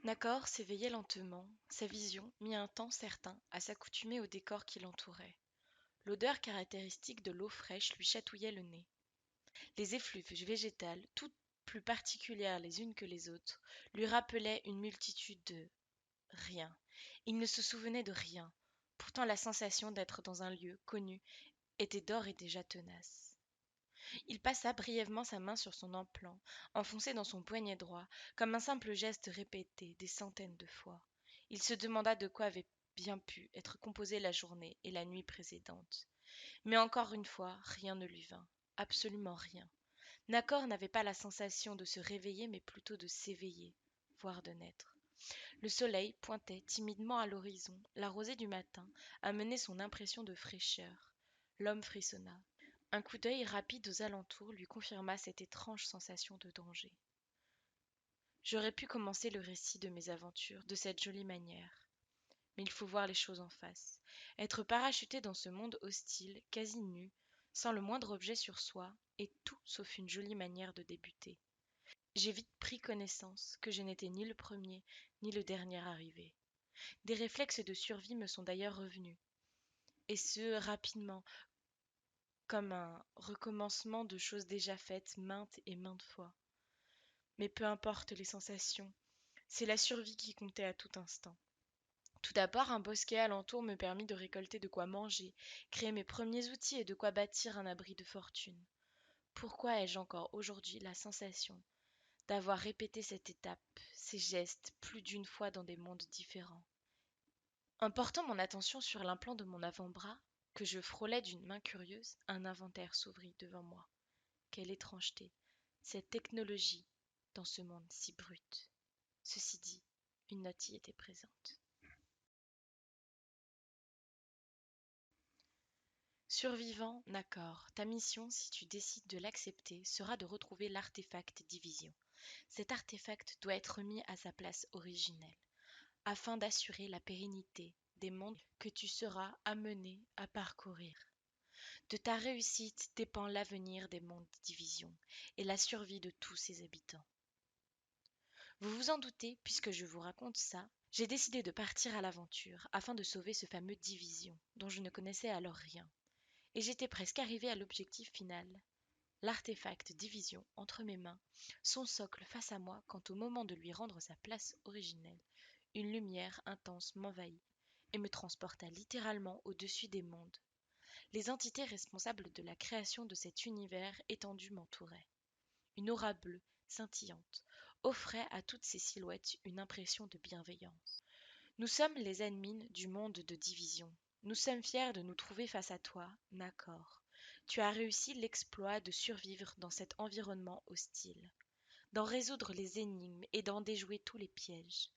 Nakor s'éveillait lentement, sa vision mit un temps certain à s'accoutumer au décor qui l'entourait. L'odeur caractéristique de l'eau fraîche lui chatouillait le nez. Les effluves végétales, toutes plus particulières les unes que les autres, lui rappelaient une multitude de rien. Il ne se souvenait de rien. Pourtant la sensation d'être dans un lieu connu était d'ores et déjà tenace. Il passa brièvement sa main sur son emplant, enfoncé dans son poignet droit, comme un simple geste répété des centaines de fois. Il se demanda de quoi avait bien pu être composée la journée et la nuit précédentes. Mais encore une fois, rien ne lui vint. Absolument rien. Nakor n'avait pas la sensation de se réveiller, mais plutôt de s'éveiller, voire de naître. Le soleil pointait timidement à l'horizon. La rosée du matin amenait son impression de fraîcheur. L'homme frissonna. Un coup d'œil rapide aux alentours lui confirma cette étrange sensation de danger. J'aurais pu commencer le récit de mes aventures de cette jolie manière. Mais il faut voir les choses en face. Être parachuté dans ce monde hostile, quasi nu, sans le moindre objet sur soi, est tout sauf une jolie manière de débuter. J'ai vite pris connaissance que je n'étais ni le premier ni le dernier arrivé. Des réflexes de survie me sont d'ailleurs revenus, et ce rapidement, comme un recommencement de choses déjà faites maintes et maintes fois. Mais peu importe les sensations, c'est la survie qui comptait à tout instant. Tout d'abord, un bosquet alentour me permit de récolter de quoi manger, créer mes premiers outils et de quoi bâtir un abri de fortune. Pourquoi ai-je encore aujourd'hui la sensation d'avoir répété cette étape, ces gestes, plus d'une fois dans des mondes différents? En portant mon attention sur l'implant de mon avant-bras, que je frôlais d'une main curieuse, un inventaire s'ouvrit devant moi. Quelle étrangeté, cette technologie dans ce monde si brut. Ceci dit, une note y était présente. Survivant, Nakor, ta mission, si tu décides de l'accepter, sera de retrouver l'artefact Division. Cet artefact doit être mis à sa place originelle, afin d'assurer la pérennité des mondes que tu seras amené à parcourir. De ta réussite dépend l'avenir des mondes Division et la survie de tous ses habitants. Vous vous en doutez, puisque je vous raconte ça, j'ai décidé de partir à l'aventure afin de sauver ce fameux Division, dont je ne connaissais alors rien. Et j'étais presque arrivé à l'objectif final. L'artefact Division entre mes mains, son socle face à moi quand au moment de lui rendre sa place originelle, une lumière intense m'envahit et me transporta littéralement au-dessus des mondes. Les entités responsables de la création de cet univers étendu m'entouraient. Une aura bleue, scintillante, offrait à toutes ces silhouettes une impression de bienveillance. Nous sommes les admins du monde de Division. Nous sommes fiers de nous trouver face à toi, Nakor. Tu as réussi l'exploit de survivre dans cet environnement hostile, d'en résoudre les énigmes et d'en déjouer tous les pièges,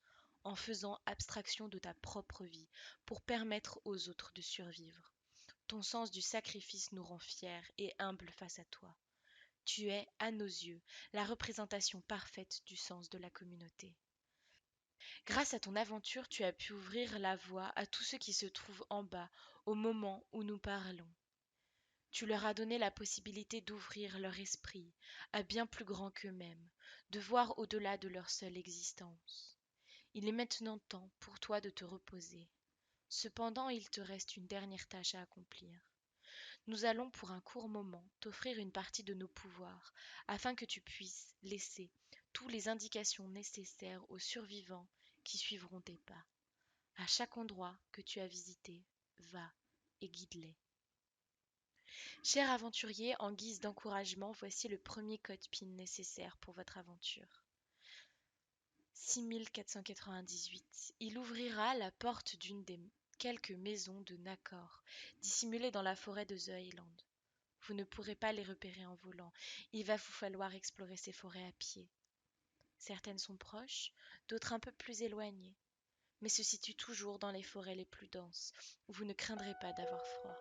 en faisant abstraction de ta propre vie pour permettre aux autres de survivre. Ton sens du sacrifice nous rend fiers et humbles face à toi. Tu es, à nos yeux, la représentation parfaite du sens de la communauté. Grâce à ton aventure, tu as pu ouvrir la voie à tous ceux qui se trouvent en bas au moment où nous parlons. Tu leur as donné la possibilité d'ouvrir leur esprit à bien plus grand qu'eux-mêmes, de voir au-delà de leur seule existence. Il est maintenant temps pour toi de te reposer. Cependant, il te reste une dernière tâche à accomplir. Nous allons pour un court moment t'offrir une partie de nos pouvoirs, afin que tu puisses laisser toutes les indications nécessaires aux survivants qui suivront tes pas. À chaque endroit que tu as visité, va et guide-les. Cher aventurier, en guise d'encouragement, voici le premier code PIN nécessaire pour votre aventure. 6498. Il ouvrira la porte d'une des quelques maisons de Nakor, dissimulées dans la forêt de The Island. Vous ne pourrez pas les repérer en volant. Il va vous falloir explorer ces forêts à pied. Certaines sont proches, d'autres un peu plus éloignées, mais se situent toujours dans les forêts les plus denses, où vous ne craindrez pas d'avoir froid.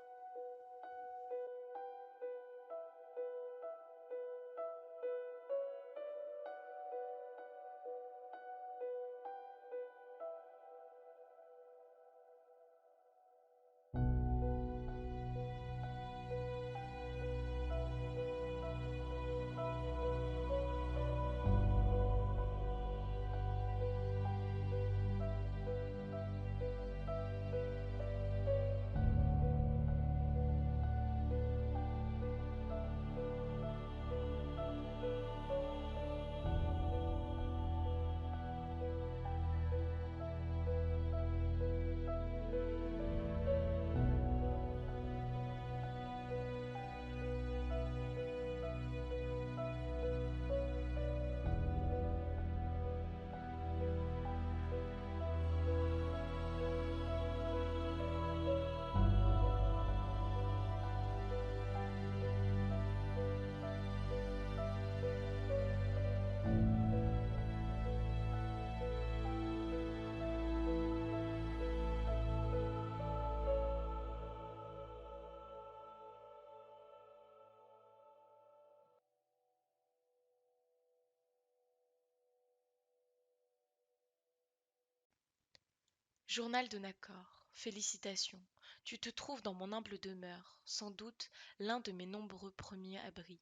Journal de Nacor, félicitations. Tu te trouves dans mon humble demeure, sans doute l'un de mes nombreux premiers abris.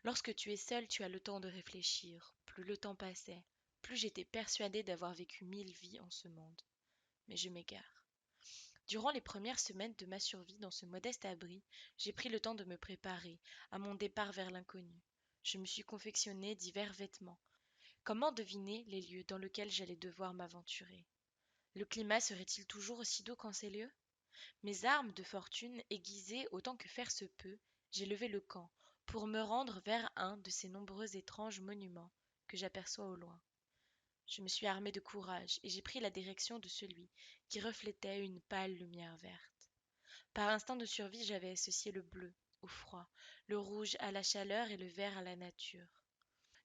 Lorsque tu es seul, tu as le temps de réfléchir. Plus le temps passait, plus j'étais persuadée d'avoir vécu 1000 vies en ce monde. Mais je m'égare. Durant les premières semaines de ma survie dans ce modeste abri, j'ai pris le temps de me préparer à mon départ vers l'inconnu. Je me suis confectionné divers vêtements. Comment deviner les lieux dans lesquels j'allais devoir m'aventurer? Le climat serait-il toujours aussi doux qu'en ces lieux? Mes armes de fortune aiguisées autant que faire se peut, j'ai levé le camp pour me rendre vers un de ces nombreux étranges monuments que j'aperçois au loin. Je me suis armé de courage et j'ai pris la direction de celui qui reflétait une pâle lumière verte. Par instinct de survie, j'avais associé le bleu au froid, le rouge à la chaleur et le vert à la nature.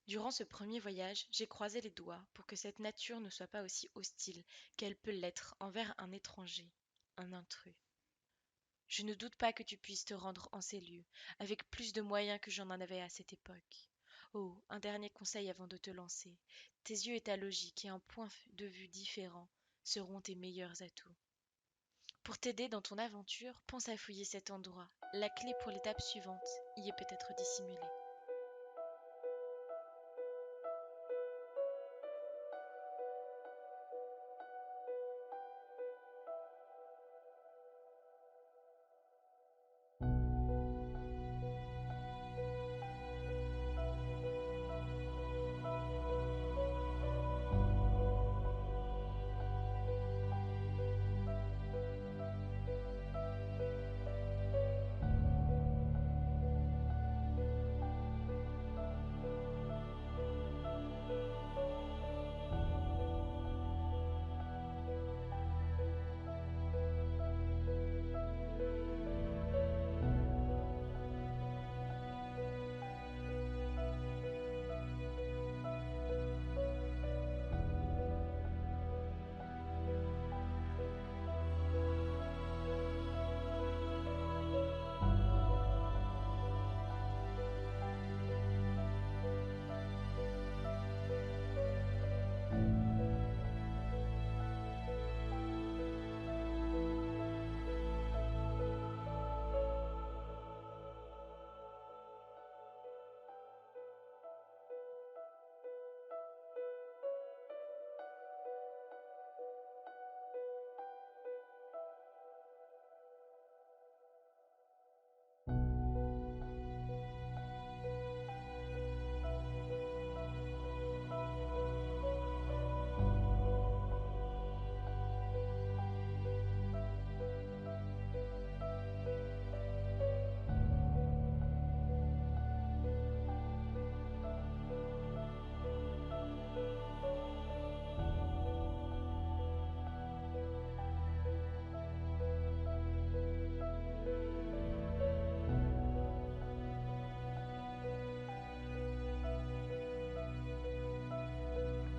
Durant ce premier voyage, j'ai croisé les doigts pour que cette nature ne soit pas aussi hostile qu'elle peut l'être envers un étranger, un intrus. Je ne doute pas que tu puisses te rendre en ces lieux, avec plus de moyens que j'en avais à cette époque. Oh, un dernier conseil avant de te lancer. Tes yeux et ta logique et un point de vue différent seront tes meilleurs atouts. Pour t'aider dans ton aventure, pense à fouiller cet endroit. La clé pour l'étape suivante y est peut-être dissimulée.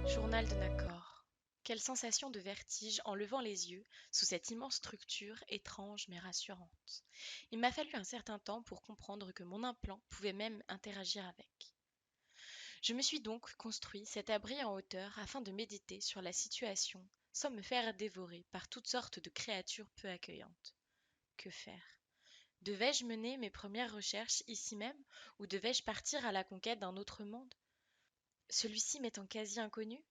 Journal de Nacor. Quelle sensation de vertige en levant les yeux sous cette immense structure étrange mais rassurante. Il m'a fallu un certain temps pour comprendre que mon implant pouvait même interagir avec. Je me suis donc construit cet abri en hauteur afin de méditer sur la situation sans me faire dévorer par toutes sortes de créatures peu accueillantes. Que faire? Devais-je mener mes premières recherches ici même ou devais-je partir à la conquête d'un autre monde? Celui-ci m'étant quasi inconnu,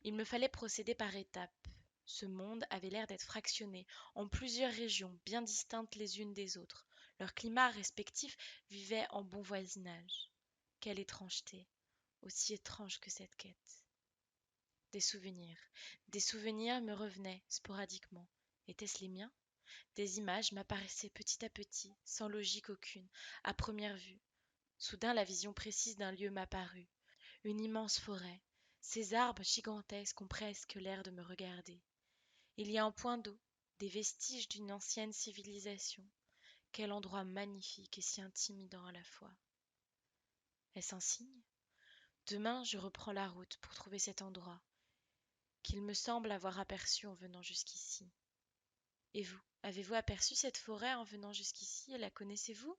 il me fallait procéder par étapes. Ce monde avait l'air d'être fractionné en plusieurs régions bien distinctes les unes des autres. Leurs climats respectifs vivaient en bon voisinage. Quelle étrangeté, aussi étrange que cette quête. Des souvenirs. Des souvenirs me revenaient sporadiquement. Étaient-ce les miens? Des images m'apparaissaient petit à petit, sans logique aucune, à première vue. Soudain la vision précise d'un lieu m'apparut. Une immense forêt. Ces arbres gigantesques ont presque l'air de me regarder. Il y a un point d'eau, des vestiges d'une ancienne civilisation. Quel endroit magnifique et si intimidant à la fois. Est-ce un signe? Demain, je reprends la route pour trouver cet endroit, qu'il me semble avoir aperçu en venant jusqu'ici. Et vous, avez-vous aperçu cette forêt en venant jusqu'ici et la connaissez-vous?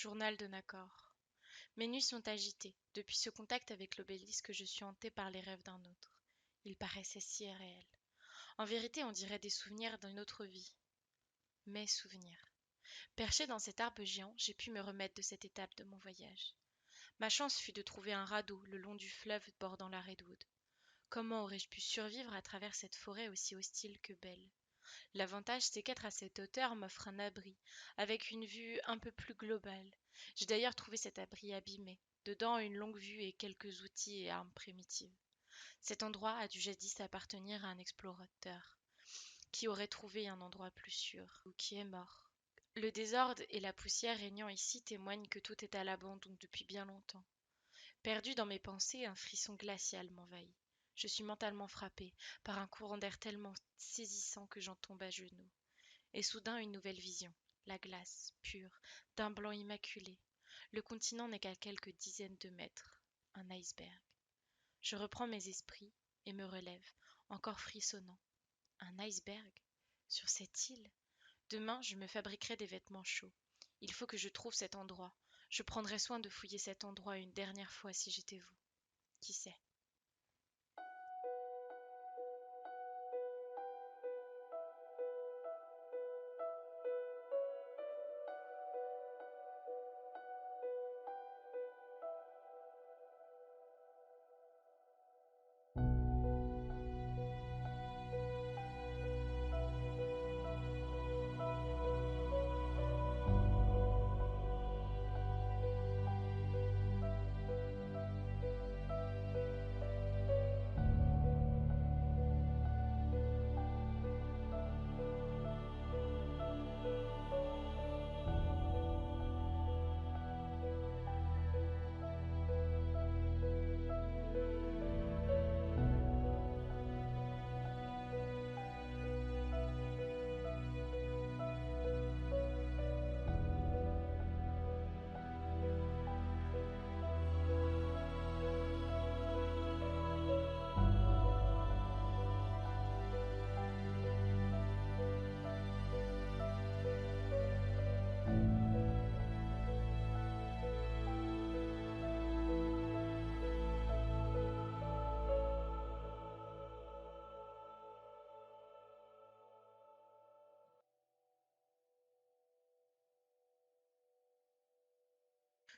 Journal de Nacor. Mes nuits sont agitées. Depuis ce contact avec l'obélisque, je suis hantée par les rêves d'un autre. Ils paraissaient si réels. En vérité, on dirait des souvenirs d'une autre vie. Mes souvenirs. Perché dans cet arbre géant, j'ai pu me remettre de cette étape de mon voyage. Ma chance fut de trouver un radeau le long du fleuve bordant la Redwood. Comment aurais-je pu survivre à travers cette forêt aussi hostile que belle? L'avantage, c'est qu'être à cette hauteur m'offre un abri, avec une vue un peu plus globale. J'ai d'ailleurs trouvé cet abri abîmé, dedans une longue vue et quelques outils et armes primitives. Cet endroit a dû jadis appartenir à un explorateur, qui aurait trouvé un endroit plus sûr, ou qui est mort. Le désordre et la poussière régnant ici témoignent que tout est à l'abandon depuis bien longtemps. Perdu dans mes pensées, un frisson glacial m'envahit. Je suis mentalement frappée par un courant d'air tellement saisissant que j'en tombe à genoux. Et soudain une nouvelle vision. La glace, pure, d'un blanc immaculé. Le continent n'est qu'à quelques dizaines de mètres. Un iceberg. Je reprends mes esprits et me relève, encore frissonnant. Un iceberg? Sur cette île? Demain, je me fabriquerai des vêtements chauds. Il faut que je trouve cet endroit. Je prendrai soin de fouiller cet endroit une dernière fois si j'étais vous. Qui sait?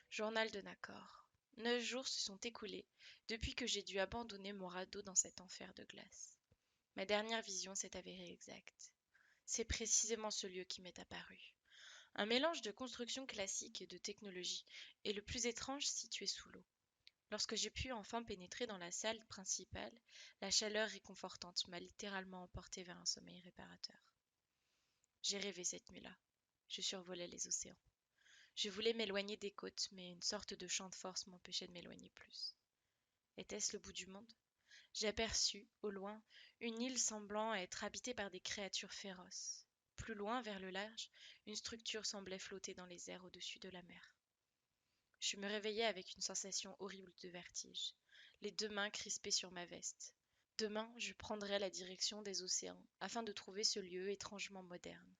Journal de Nacor. 9 jours se sont écoulés depuis que j'ai dû abandonner mon radeau dans cet enfer de glace. Ma dernière vision s'est avérée exacte. C'est précisément ce lieu qui m'est apparu. Un mélange de construction classique et de technologie, et le plus étrange situé sous l'eau. Lorsque j'ai pu enfin pénétrer dans la salle principale, la chaleur réconfortante m'a littéralement emporté vers un sommeil réparateur. J'ai rêvé cette nuit-là. Je survolais les océans. Je voulais m'éloigner des côtes, mais une sorte de champ de force m'empêchait de m'éloigner plus. Était-ce le bout du monde? J'ai aperçu, au loin, une île semblant être habitée par des créatures féroces. Plus loin, vers le large, une structure semblait flotter dans les airs au-dessus de la mer. Je me réveillai avec une sensation horrible de vertige, les deux mains crispées sur ma veste. Demain, je prendrai la direction des océans, afin de trouver ce lieu étrangement moderne.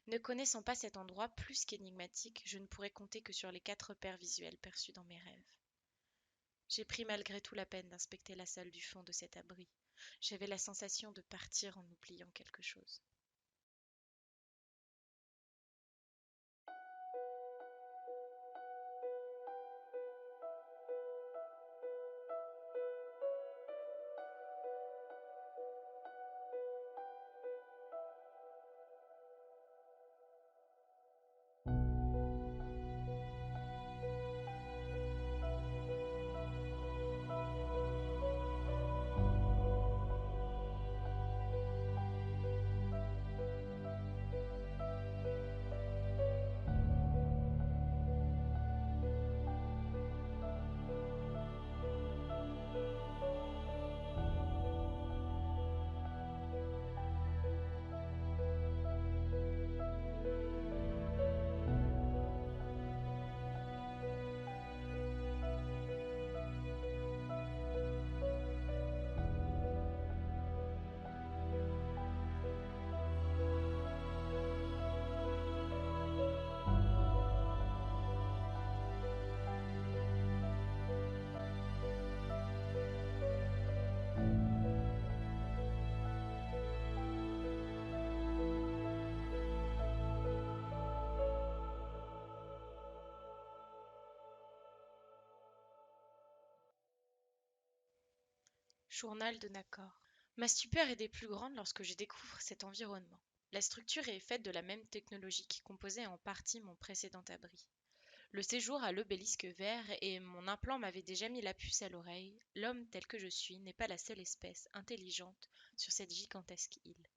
Ne connaissant pas cet endroit plus qu'énigmatique, je ne pourrais compter que sur les 4 repères visuels perçus dans mes rêves. J'ai pris malgré tout la peine d'inspecter la salle du fond de cet abri. J'avais la sensation de partir en oubliant quelque chose. Journal de Nakor. Ma stupeur est des plus grandes lorsque je découvre cet environnement. La structure est faite de la même technologie qui composait en partie mon précédent abri. Le séjour à l'obélisque vert et mon implant m'avaient déjà mis la puce à l'oreille. L'homme tel que je suis n'est pas la seule espèce intelligente sur cette gigantesque île.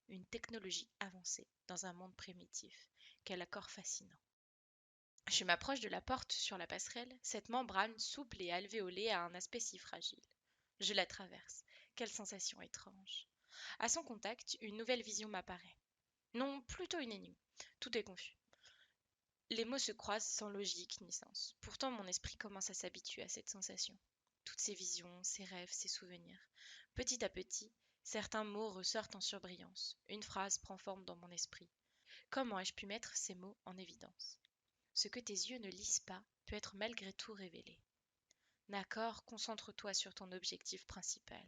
Une technologie avancée dans un monde primitif. Quel accord fascinant. Je m'approche de la porte sur la passerelle, cette membrane souple et alvéolée a un aspect si fragile. Je la traverse. Quelle sensation étrange. À son contact, une nouvelle vision m'apparaît. Non, plutôt une énigme. Tout est confus. Les mots se croisent sans logique ni sens. Pourtant, mon esprit commence à s'habituer à cette sensation. Toutes ces visions, ces rêves, ces souvenirs. Petit à petit, certains mots ressortent en surbrillance. Une phrase prend forme dans mon esprit. Comment ai-je pu mettre ces mots en évidence? Ce que tes yeux ne lisent pas peut être malgré tout révélé. Nakor, concentre-toi sur ton objectif principal.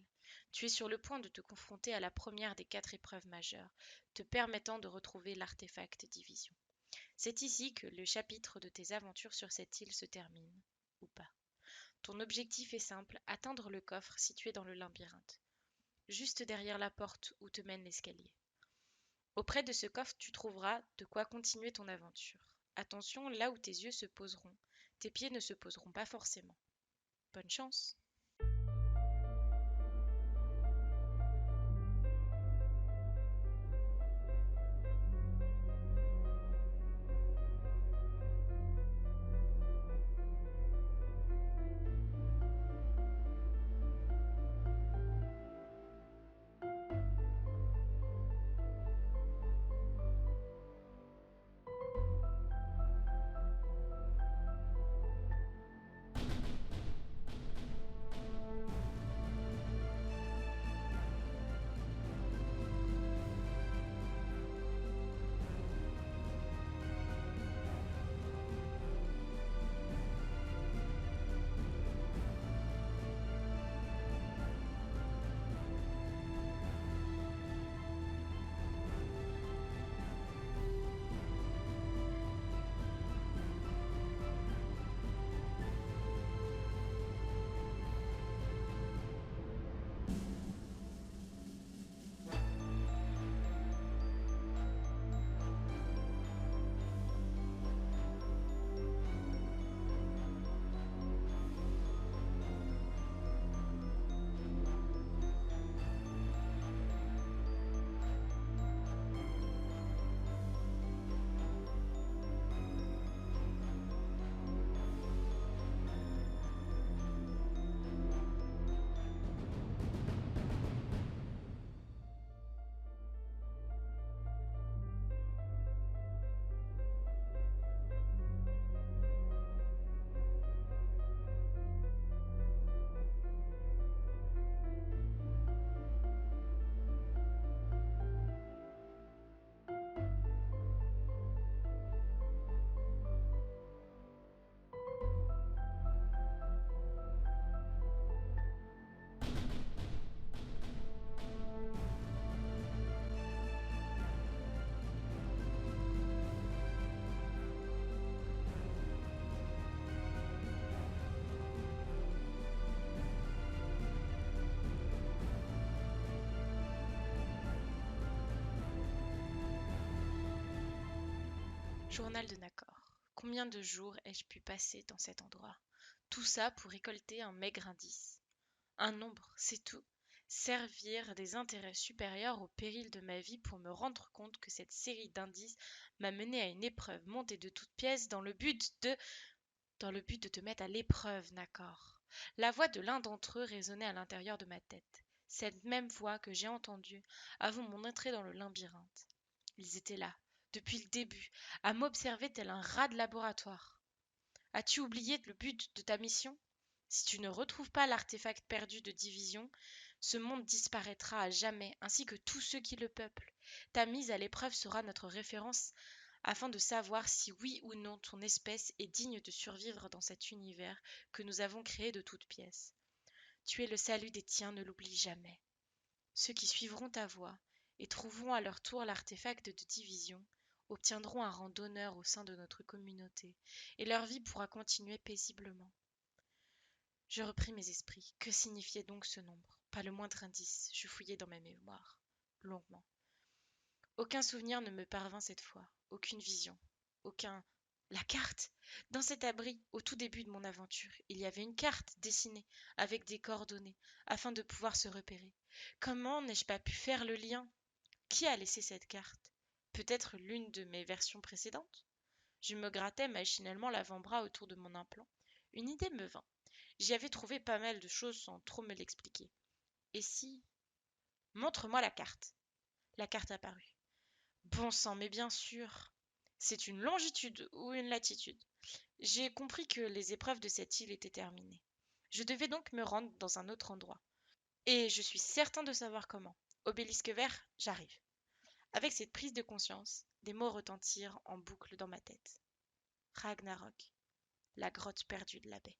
Tu es sur le point de te confronter à la première des 4 épreuves majeures, te permettant de retrouver l'artefact division. C'est ici que le chapitre de tes aventures sur cette île se termine, ou pas. Ton objectif est simple, atteindre le coffre situé dans le labyrinthe, juste derrière la porte où te mène l'escalier. Auprès de ce coffre, tu trouveras de quoi continuer ton aventure. Attention, là où tes yeux se poseront, tes pieds ne se poseront pas forcément. Bonne chance! Journal de Nakor. Combien de jours ai-je pu passer dans cet endroit? Tout ça pour récolter un maigre indice. Un nombre, c'est tout. Servir des intérêts supérieurs au péril de ma vie pour me rendre compte que cette série d'indices m'a mené à une épreuve montée de toutes pièces dans le but de te mettre à l'épreuve, Nakor. La voix de l'un d'entre eux résonnait à l'intérieur de ma tête. Cette même voix que j'ai entendue avant mon entrée dans le labyrinthe. Ils étaient là, depuis le début, à m'observer tel un rat de laboratoire. As-tu oublié le but de ta mission? Si tu ne retrouves pas l'artefact perdu de division, ce monde disparaîtra à jamais, ainsi que tous ceux qui le peuplent. Ta mise à l'épreuve sera notre référence afin de savoir si oui ou non ton espèce est digne de survivre dans cet univers que nous avons créé de toutes pièces. Tu es le salut des tiens, ne l'oublie jamais. Ceux qui suivront ta voie et trouveront à leur tour l'artefact de division obtiendront un rang d'honneur au sein de notre communauté, et leur vie pourra continuer paisiblement. Je repris mes esprits. Que signifiait donc ce nombre? Pas le moindre indice, je fouillai dans ma mémoire, longuement. Aucun souvenir ne me parvint cette fois, aucune vision, aucun... La carte! Dans cet abri, au tout début de mon aventure, il y avait une carte dessinée, avec des coordonnées, afin de pouvoir se repérer. Comment n'ai-je pas pu faire le lien? Qui a laissé cette carte? Peut-être l'une de mes versions précédentes? Je me grattais machinalement l'avant-bras autour de mon implant. Une idée me vint. J'y avais trouvé pas mal de choses sans trop me l'expliquer. Et si... Montre-moi la carte. La carte apparut. Bon sang, mais bien sûr. C'est une longitude ou une latitude. J'ai compris que les épreuves de cette île étaient terminées. Je devais donc me rendre dans un autre endroit. Et je suis certain de savoir comment. Obélisque vert, j'arrive. Avec cette prise de conscience, des mots retentirent en boucle dans ma tête. Ragnarok, la grotte perdue de la baie.